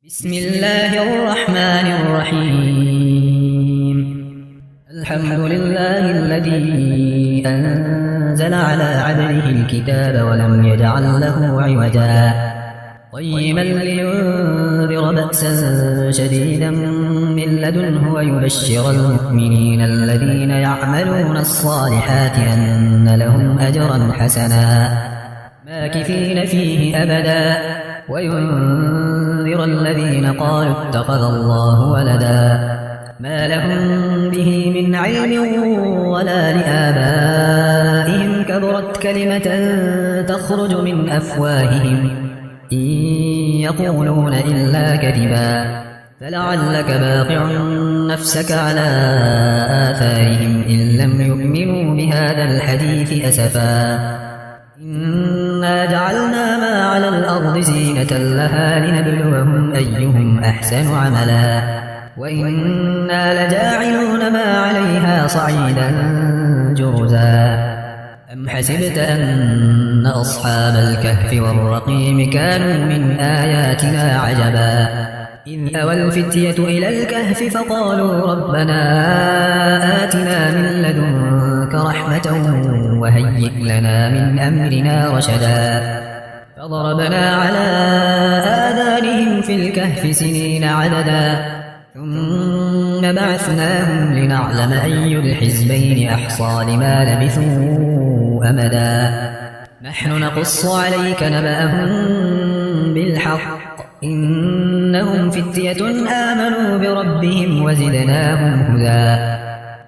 بسم الله الرحمن الرحيم. الحمد لله الذي أنزل على عبده الكتاب ولم يجعل له عوجا قيما لينذر بأسا شديدا من لدنه ويبشر المؤمنين الذين يعملون الصالحات أن لهم أجرا حسنا ماكثين فيه أبدا وينذر الذين قالوا اتخذ الله ولدا ما لهم به من علم ولا لآبائهم كبرت كلمة تخرج من أفواههم إن يقولون إلا كذبا فلعلك باقع نفسك على آثارهم إن لم يؤمنوا بهذا الحديث أسفا إنا جعلنا ما على الأرض زينة لها لنبلوهم أيهم أحسن عملا وإنا لجاعلون ما عليها صعيدا جرزا أم حسبت أن أصحاب الكهف والرقيم كانوا من آياتنا عجبا إذ أوى الفتية إلى الكهف فقالوا ربنا آتنا من لدنك رحمة وهيئ لنا من أمرنا رشدا فضربنا على آذانهم في الكهف سنين عددا ثم بعثناهم لنعلم أي الحزبين أحصى لما لبثوا أمدا نحن نقص عليك نبأهم بالحق إنهم فتية آمنوا بربهم وزدناهم هدى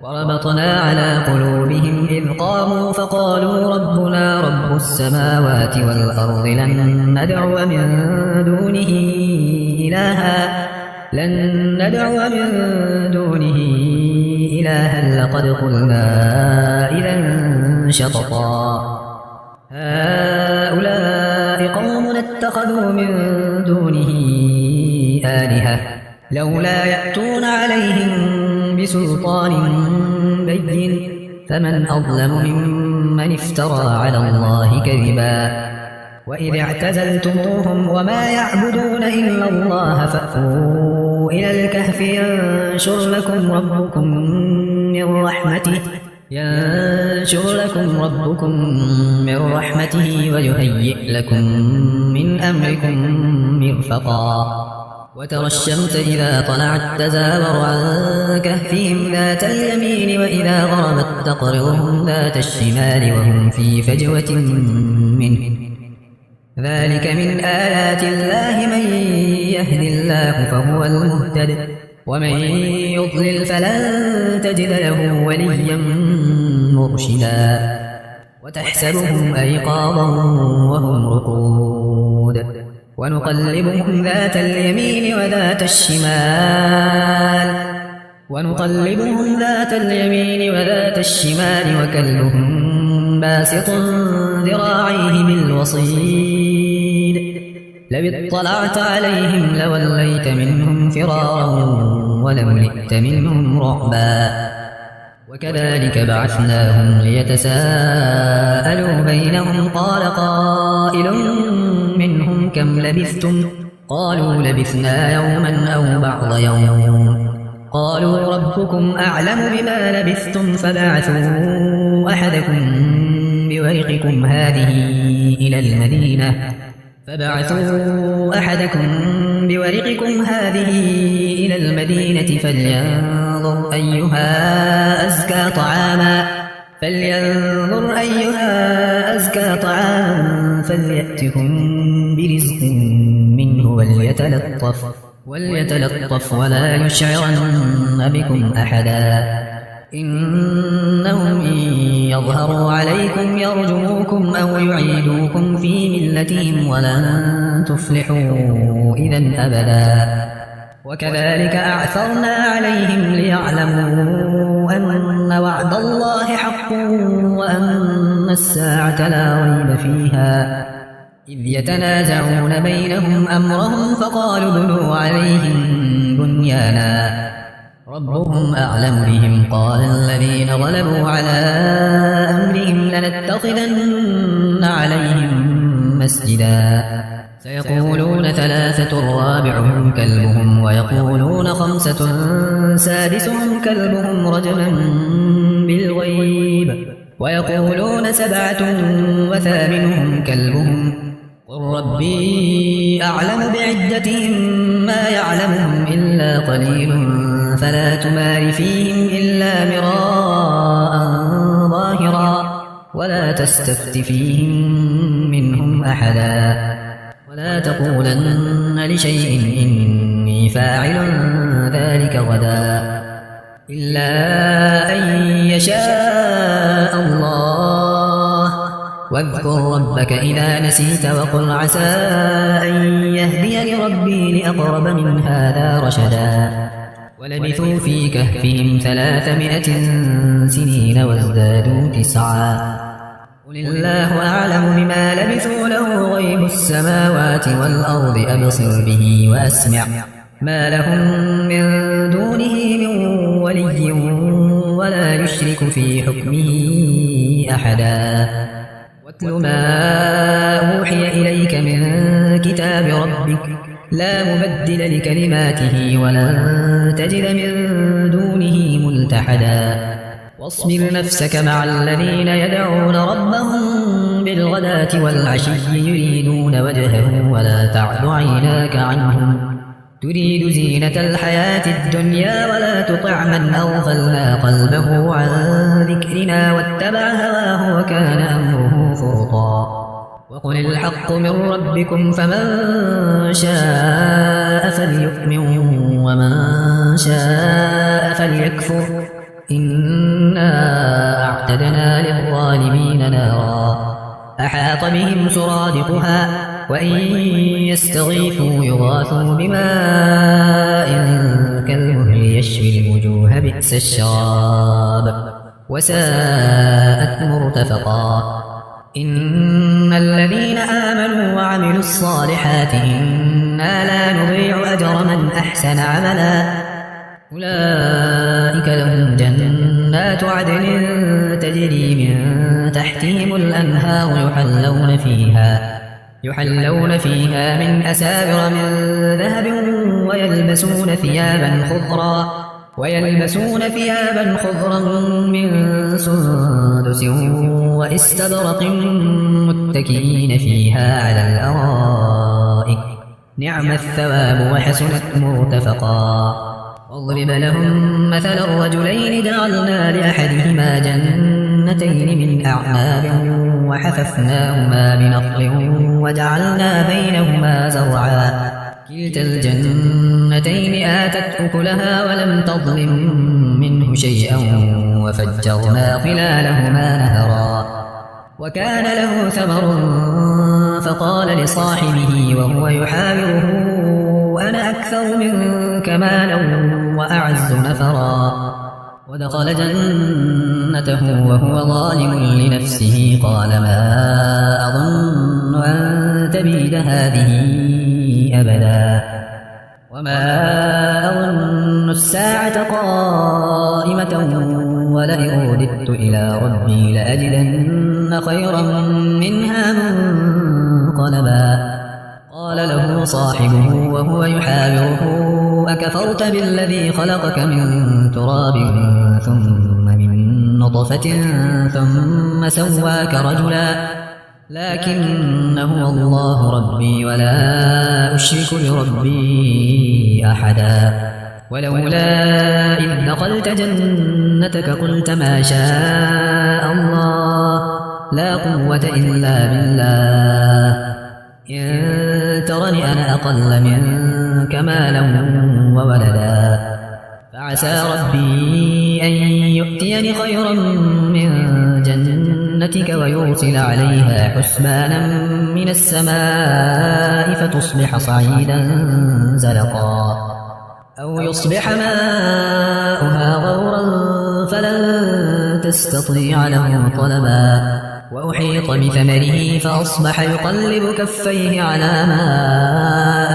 وربطنا على قلوبهم إذ قاموا فقالوا ربنا رب السماوات والأرض لن ندعو من دونه إلها لقد قلنا إذا شططا هؤلاء قوم اتخذوا من دونه آلهة لولا يأتون عليهم بسلطان بين فمن أظلم ممن افترى على الله كذبا وإذ اعتزلتموهم وما يعبدون إلا الله فأووا إلى الكهف ينشر لكم ربكم من رحمته ويهيئ لكم من أمركم مرفقا وترى الشمس إذا طلعت تزاور عن كهفهم ذات اليمين وإذا غربت تقرضهم ذات الشمال وهم في فجوة منه ذلك من آيات الله من يهد الله فهو المهتد ومن يضلل فلن تجد له وليا مرشدا وتحسبهم أيقاظا وهم رقود ونقلبهم ذات اليمين وذات الشمال وكلهم باسط ذراعيه بالوصيد لو اطلعت عليهم لوليت منهم فرارا ولملئت منهم رعبا وكذلك بعثناهم ليتساءلوا بينهم قال قائل منهم كم لبثتم قالوا لبثنا يوما أو بعض يوم قالوا ربكم أعلم بما لبثتم فبعثوا أحدكم بورقكم هذه إلى المدينة فلينظر أيها أزكى طعاما فليأتكم برزق منه وليتلطف ولا يشعرن بكم أحدا إنهم إن يظهروا عليكم يرجموكم أو يعيدوكم في ملتهم ولن تفلحوا إذا أبدا وكذلك أعثرنا عليهم ليعلموا أن وعد الله حق وأن الساعة لا ريب فيها إذ يتنازعون بينهم أمرهم فقالوا ابنوا عليهم بنيانا ربهم أعلم بهم قال الذين غلبوا على أمرهم لنتخذن عليهم مسجدا سيقولون ثلاثة رابعهم كلبهم ويقولون خمسة سادسهم كلبهم رجما بالغيب ويقولون سبعة وثامنهم كلبهم قل ربي أعلم بعدتهم ما يعلمهم إلا قليل فلا تمار فيهم إلا مراء ظاهرا ولا تستفت فيهم منهم أحدا ولا تقولن لشيء إني فاعل ذلك غدا إلا أن يشاء الله واذكر ربك إذا نسيت وقل عسى أن يهديني ربي لأقرب من هذا رشدا ولبثوا في كهفهم 300 سنين وازدادوا 9 قل الله أعلم بما لبثوا له غيب السماوات والأرض أبصر به وأسمع ما لهم من دونه من ولي ولا يشرك في حكمه أحدا واتل ما أوحي إليك من كتاب ربك لا مبدل لكلماته ولن تجد من دونه ملتحدا واصبر نفسك مع الذين يدعون ربهم بالغداة والعشي يريدون وجهه ولا تعد عيناك عنهم تريد زينة الحياة الدنيا ولا تطع من أغفلنا قلبه عن ذكرنا واتبع هواه وكان أمره فرطا وقل الحق من ربكم فمن شاء فليؤمن ومن شاء فليكفر إنا أعتدنا للظالمين نارا أحاط بهم سرادقها وإن يستغيثوا يغاثوا بماء كالمهل يشوي الوجوه بئس الشراب وساءت مرتفقا إن الذين آمنوا وعملوا الصالحات إنا لا نضيع أجر من أحسن عملا أولئك لهم جنات عدن تجري من تحتهم الأنهار يحلون فيها من أساور من ذهب ويلبسون ثيابا خضرا من سندس واستبرق متكئين فيها على الأرائك نعم الثواب وحسنت مرتفقا واضرب لهم مثل الرجلين جعلنا لأحدهما جنتين من أعناب وحففناهما بنخل وجعلنا بينهما زرعا كلتا الجنتين آتت أكلها ولم تظلم منه شيئا وفجرنا خلالهما نهرا وكان له ثمر فقال لصاحبه وهو يحاوره أنا أكثر منك مالا وأعز نفرا ودخل جنته وهو ظالم لنفسه قال ما أظن أن تبيد هذه أبدا وما أظن الساعة قائمة ولئن رددت إلى ربي لأجدن خيرا منها منقلبا قال له صاحبه وهو يحاوره أكفرت بالذي خلقك من تراب ثم من نطفة ثم سواك رجلا لكن هو الله ربي ولا أشرك بربي أحدا ولولا إذ دخلت جنتك قلت ما شاء الله لا قوة إلا بالله إن ترني أنا أقل منك مالا وولدا فعسى ربي أن يؤتيني خيرا من جنتك ويرسل عليها حسبانا من السماء فتصبح صعيدا زلقا أو يصبح ماؤها غورا فلن تستطيع له طلبا وأحيط بثمره فأصبح يقلب كفيه على ما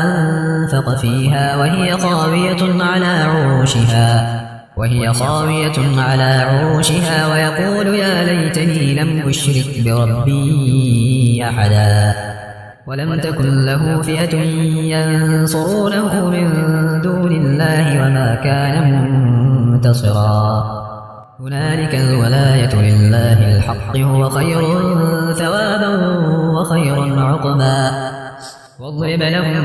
أنفق فيها وهي خاوية على عروشها ويقول يا ليتني لم أشرك بربي أحدا ولم تكن له فئة ينصرونه من دون الله وما كان منتصرا هنالك الولاية لله الحق هو خير ثوابا وخير عقبا واضرب لهم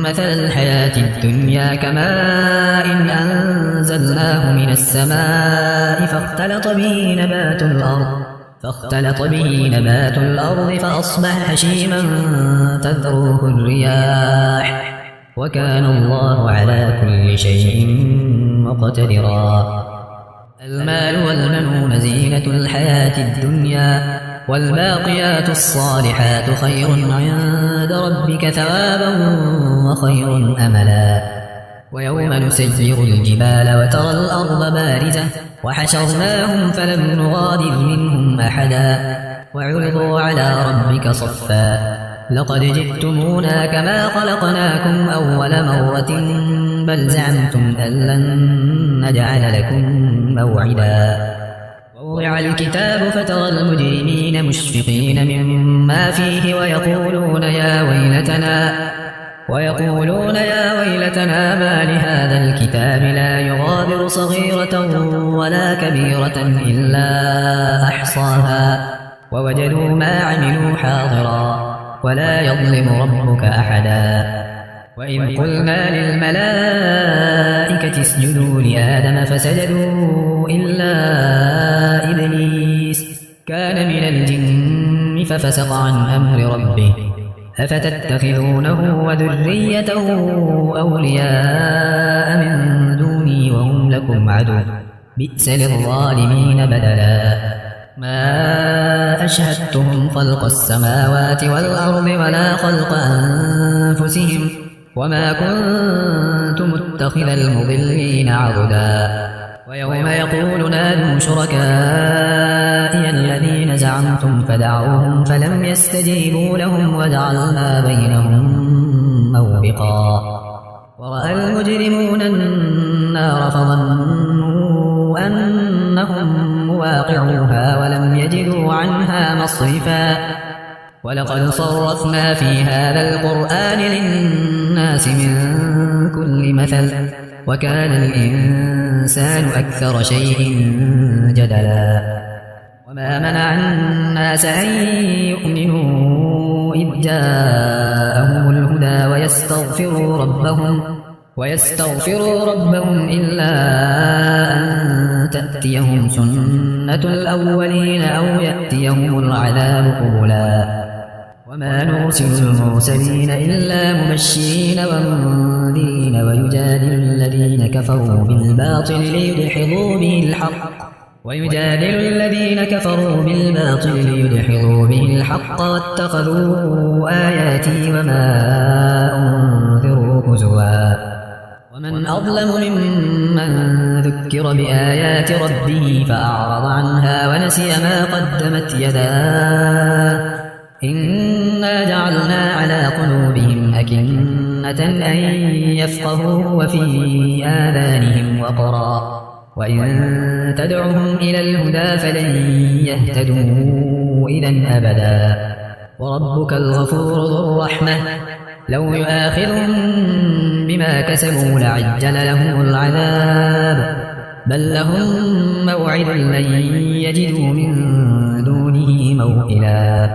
مثل الحياة الدنيا كماء إن أنزلناه من السماء فاختلط به نبات الأرض فأصبح هشيما تذروه الرياح وكان الله على كل شيء مقتدرا المال والبنون زينة الحياة الدنيا والباقيات الصالحات خير عند ربك ثوابا وخير أملا ويوم نسير الجبال وترى الأرض بارزة وحشرناهم فلم نغادر منهم أحدا وعرضوا على ربك صفا لقد جئتمونا كما خلقناكم أول مرة بل زعمتم أن لن نجعل لكم موعدا ووضع الكتاب فترى المجرمين مشفقين مما فيه ويقولون يا ويلتنا ما لهذا الكتاب لا يغادر صغيرة ولا كبيرة إلا أحصاها ووجدوا ما عملوا حاضرا ولا يظلم ربك أحدا وإذ قلنا للملائكة اسجدوا لآدم فسجدوا إلا إبليس كان من الجن ففسق عن أمر ربه أفتتخذونه وذريته أولياء من دوني وهم لكم عدو بئس للظالمين بدلا ما أشهدتهم خلق السماوات والأرض ولا خلق أنفسهم وما كنت متخذ المضلين عضدا ويوم يقول نادوا شركائي الذين زعمتم فدعوهم فلم يستجيبوا لهم وجعلنا بينهم موبقا ورأى المجرمون النار فظنوا أنهم مواقعوها ولم يجدوا عنها مصرفا ولقد صرفنا في هذا القرآن للناس من كل مثل وكان الإنسان أكثر شيء جدلا وما منع الناس أن يؤمنوا إذ جاءهم الهدى ويستغفروا ربهم إلا أن تأتيهم سنة الأولين أو يأتيهم العذاب قبلا وما نرسل المرسلين إلا مبشرين ومنذرين ويجادل الذين كفروا بالباطل ليدحضوا به الحق واتخذوا آياتي وما أنذروا هزوا ومن أظلم ممن ذكر بآيات ربه فأعرض عنها ونسي ما قدمت يداه إنا جعلنا على قلوبهم أكنة أن يفقهوه وفي آذانهم وقرا وإن تدعهم إلى الهدى فلن يهتدوا إذا أبدا وربك الغفور ذو الرحمة لو يؤاخذهم بما كسبوا لعجل لهم العذاب بل لهم موعد لن يجدوا من دونه موئلا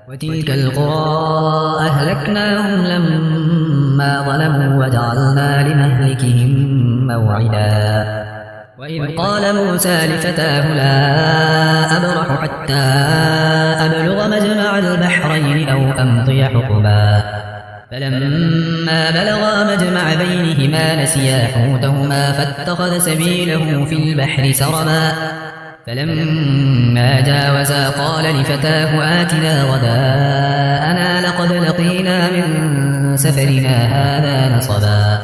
وتلك القرى أهلكناهم لما ظلموا وجعلنا لمهلكهم موعدا وإذ قال موسى لفتاه لا أبرح حتى أبلغ مجمع البحرين أو أمضي حقبا فلما بلغا مجمع بينهما نسيا حوتهما فاتخذ سبيله في البحر سربا فلما جاوزا قال لفتاه آتنا غداءنا لقد لقينا من سفرنا هذا نصبا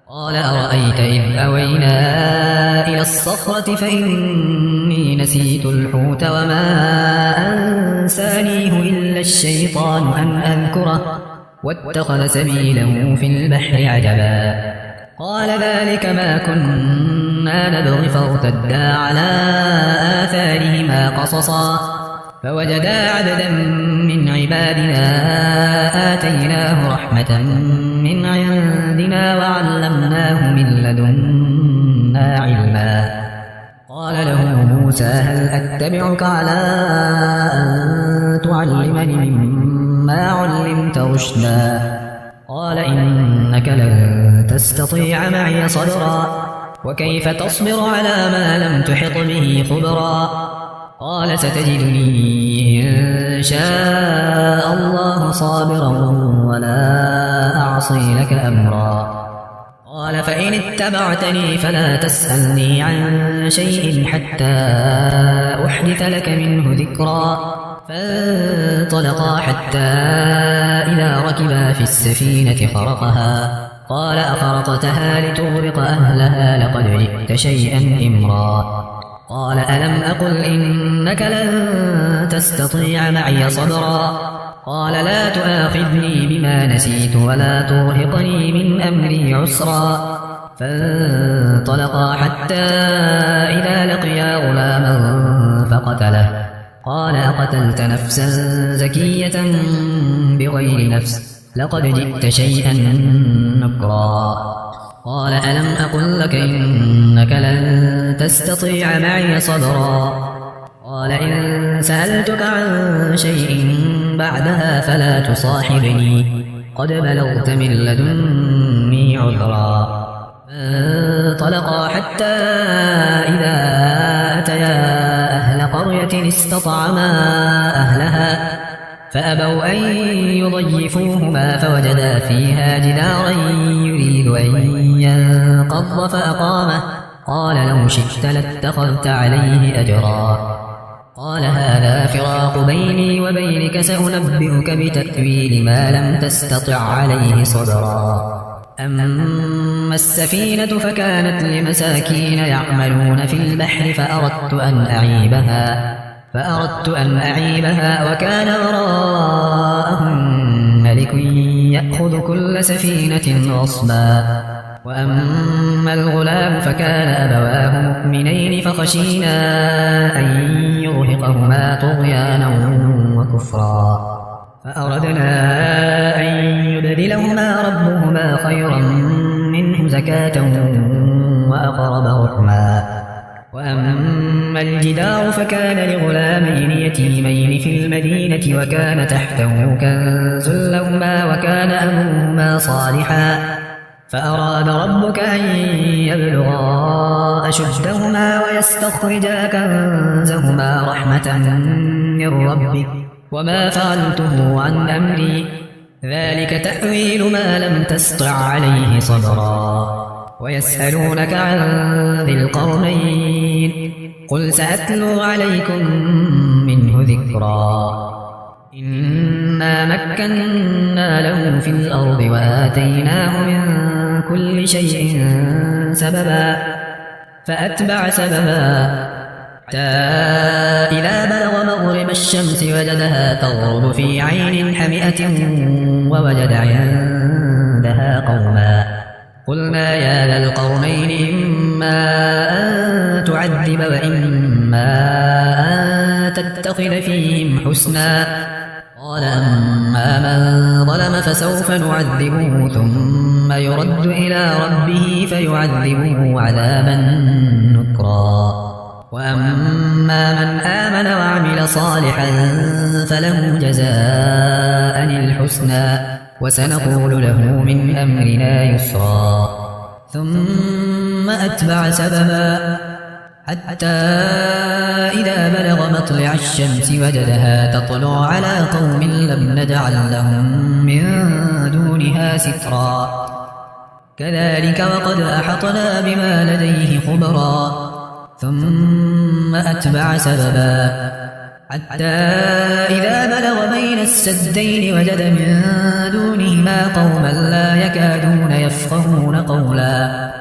قال أرأيت إذ أوينا إلى الصخرة فإني نسيت الحوت وما أنسانيه إلا الشيطان أن أذكره واتخذ سبيله في البحر عجبا قال ذلك ما كنا نبغي فارتدا على آثارهما قصصا فوجدا عبدا من عبادنا آتيناه رحمة من عندنا وعلمناه من لدنا علما. قال له موسى هل أتبعك على أن تعلمني مما علمت رشدا؟ قال إنك لن تستطيع معي صبرا وكيف تصبر على ما لم تحط به خبرا؟ قال ستجدني إن شاء الله صابرا ولا أعصي لك أمرا. قال فإن اتبعتني فلا تسألني عن شيء حتى أحدث لك منه ذكرا. فانطلقا حتى إذا ركبا في السفينة خرقها قال أخرقتها لتغرق أهلها لقد جئت شيئا إمرا. قال ألم أقل إنك لن تستطيع معي صبرا؟ قال لا تؤاخذني بما نسيت ولا ترهقني من أمري عسرا. فانطلقا حتى إذا لقيا غلاما فقتله. قال أقتلت نفسا زكية بغير نفس لقد جئت شيئا نكرا. قال ألم أقل لك إنك لن تستطيع معي صبرا؟ قال إن سألتك عن شيء بعدها فلا تصاحبني قد بلغت من لدني عذرا. فانطلقا حتى إذا أتيا أهل قرية استطعما أهلها فأبوا أن يضيفوهما فوجدا فيها جدارا يريد أن ينقض فأقامه. قال لو شئت لاتخذت عليه أجرا. قال هذا فراق بيني وبينك سأنبئك بتأويل ما لم تستطع عليه صبرا. أما السفينة فكانت لمساكين يعملون في البحر فأردت أن أعيبها وكان وراءهم ملك يأخذ كل سفينة غصبا. وأما الغلام فكان أبواه مؤمنين فخشينا أن يرهقهما طغيانا وكفرا فأردنا أن يبدلهما ربهما خيرا منه زكاة وأقرب رحما. وأما الجدار فكان لغلامين يتيمين في المدينة وكان تحته كنز لهما وكان أبوهما صالحا فأراد ربك أن يبلغا أشدهما ويستخرجا كنزهما رحمة من ربك وما فعلته عن أمري ذلك تأويل ما لم تسطع عليه صبرا. ويسألونك عن ذي القرنين قل سأتلو عليكم منه ذكرا. إنا مكنا له في الأرض وآتيناه من كل شيء سببا فأتبع سببا حتى إذا بلغ مغرب الشمس وجدها تغرب في عين حمئة ووجد عندها قوما قلنا يا ذا القرنين إما أن تعذب وإما أن تتخذ فيهم حسنا. قال أما من ظلم فسوف نعذبه ثم يرد إلى ربه فيعذبه عذابا نكرا. وأما من آمن وعمل صالحا فله جزاء الحسنى وسنقول له من أمرنا يسرا. ثم أتبع سببا حتى إذا بلغ مطلع الشمس وجدها تطلع على قوم لم نجعل لهم من دونها سترا كذلك وقد أحطنا بما لديه خبرا. ثم أتبع سببا حتى إذا بلغ بين السدين وجد من دونهما قوما لا يكادون يفقهون قولا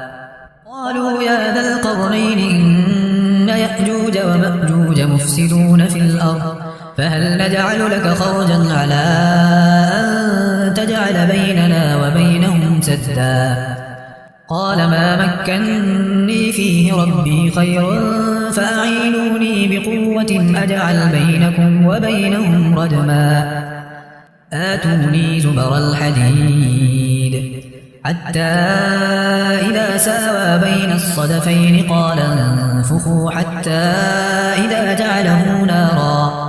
قالوا يا ذا القرنين إن يأجوج ومأجوج مفسدون في الأرض فهل نجعل لك خرجا على أن تجعل بيننا وبينهم سدا قال ما مكني فيه ربي خير فأعينوني بقوة أجعل بينكم وبينهم ردما آتوني زبر الحديد حتى إذا ساوى بين الصدفين قال انفخوا حتى إذا جعله نارا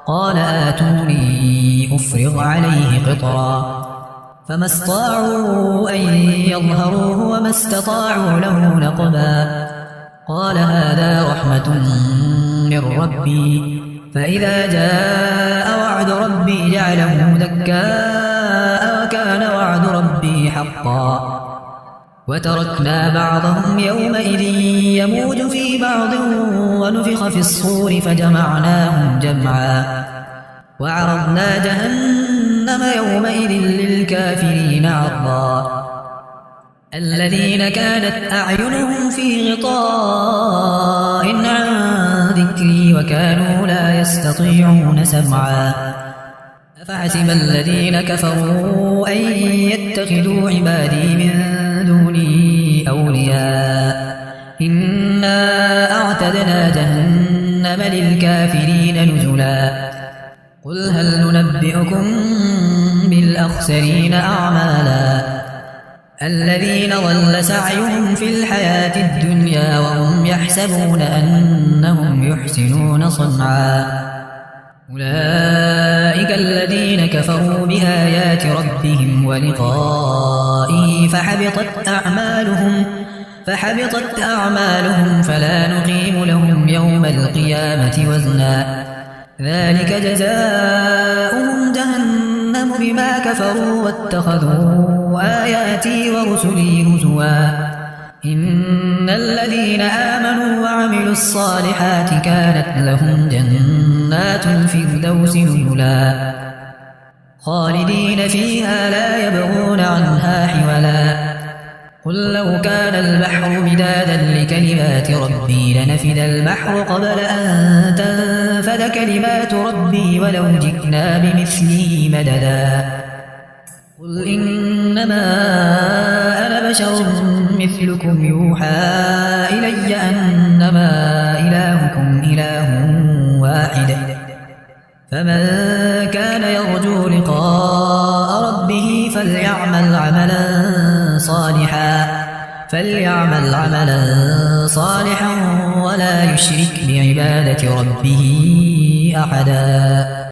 قال آتوني أفرغ عليه قطرا فما استطاعوا أن يظهروه وما استطاعوا له نقبا قال هذا رحمة من ربي فإذا جاء وعد ربي جعله دكاء وكان وعد ربي حقا وتركنا بعضهم يومئذ يموج في بعض ونفخ في الصور فجمعناهم جمعا وعرضنا جهنم يومئذ للكافرين عرضا الذين كانت أعينهم في غطاء عن ذكري وكانوا لا يستطيعون سمعا أفحسب الذين كفروا أن يتخذوا عبادي من دوني أولياء إنا أعتدنا جهنم للكافرين نزلا قل هل ننبئكم بالأخسرين أعمالا الذين ضل سعيهم في الحياة الدنيا وهم يحسبون أنهم يحسنون صنعا أولئك الذين كفروا بآيات ربهم ولقائه فحبطت أعمالهم فلا نقيم لهم يوم القيامة وزنا ذلك جزاؤهم جهنم بما كفروا واتخذوا آياتي ورسلي هزوا إن الذين آمنوا وعملوا الصالحات كانت لهم جنات الفردوس نزلا خالدين فيها لا يبغون عنها حولا قل لو كان البحر مدادا لكلمات ربي لنفد البحر قبل أن تنفد كلمات ربي ولو جئنا بمثله مددا قل إنما أنا بشر مثلكم يوحى إلي أنما إلهكم إله واحد فمن كان يرجو لقاء ربه فليعمل عملا صالحا ولا يشرك بعبادة ربه أحدا